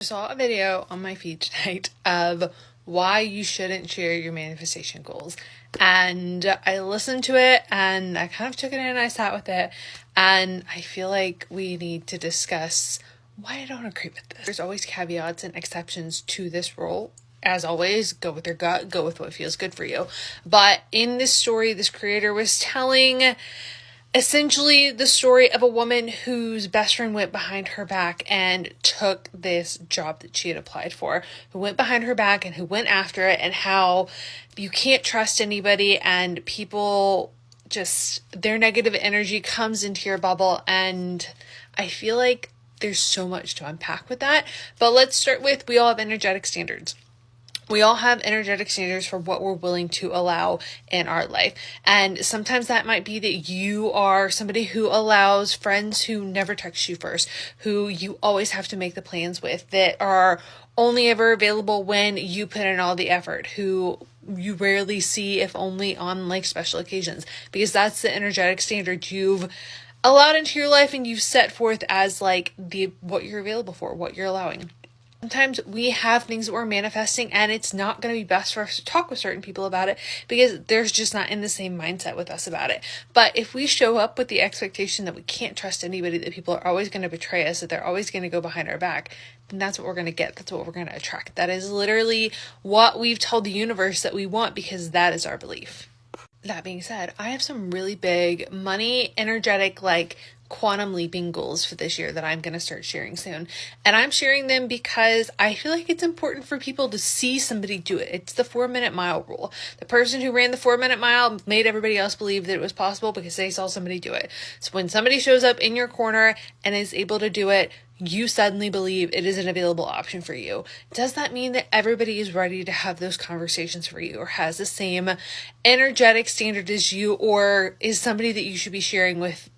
I saw a video on my feed tonight of why you shouldn't share your manifestation goals. And I listened to it and I kind of took it in and I sat with it. And I feel like we need to discuss why I don't agree with this. There's always caveats and exceptions to this rule. As always, go with your gut, go with what feels good for you. But in this story, this creator was telling essentially the story of a woman whose best friend went behind her back and took this job that she had applied for, who went behind her back and who went after it, and how you can't trust anybody and people just, their negative energy comes into your bubble. And I feel like there's so much to unpack with that. But let's start with, we all have energetic standards. We all have energetic standards for what we're willing to allow in our life. And sometimes that might be that you are somebody who allows friends who never text you first, who you always have to make the plans with, that are only ever available when you put in all the effort, who you rarely see if only on like special occasions, because that's the energetic standard you've allowed into your life and you've set forth as like what you're available for, what you're allowing. Sometimes we have things that we're manifesting and it's not going to be best for us to talk with certain people about it because they're just not in the same mindset with us about it. But if we show up with the expectation that we can't trust anybody, that people are always going to betray us, that they're always going to go behind our back, then that's what we're going to get. That's what we're going to attract. That is literally what we've told the universe that we want, because that is our belief. That being said, I have some really big money, energetic, like quantum leaping goals for this year that I'm going to start sharing soon. And I'm sharing them because I feel like it's important for people to see somebody do it. It's the 4-minute mile rule. The person who ran the 4-minute mile made everybody else believe that it was possible because they saw somebody do it. So when somebody shows up in your corner and is able to do it, you suddenly believe it is an available option for you. Does that mean that everybody is ready to have those conversations for you, or has the same energetic standard as you, or is somebody that you should be sharing with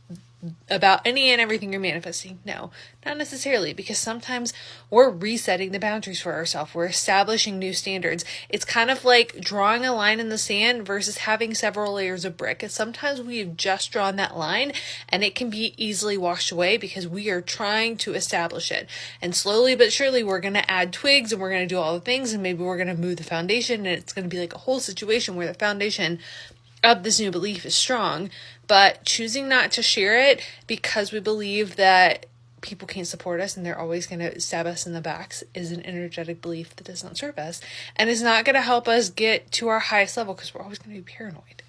about any and everything you're manifesting? No, not necessarily, because sometimes we're resetting the boundaries for ourselves. We're establishing new standards. It's kind of like drawing a line in the sand versus having several layers of brick. And sometimes we've just drawn that line and it can be easily washed away because we are trying to establish it. And slowly but surely we're going to add twigs and we're going to do all the things, and maybe we're going to move the foundation, and it's going to be like a whole situation where the foundation of this new belief is strong. But choosing not to share it because we believe that people can't support us and they're always going to stab us in the backs is an energetic belief that does not serve us and is not going to help us get to our highest level, because we're always going to be paranoid.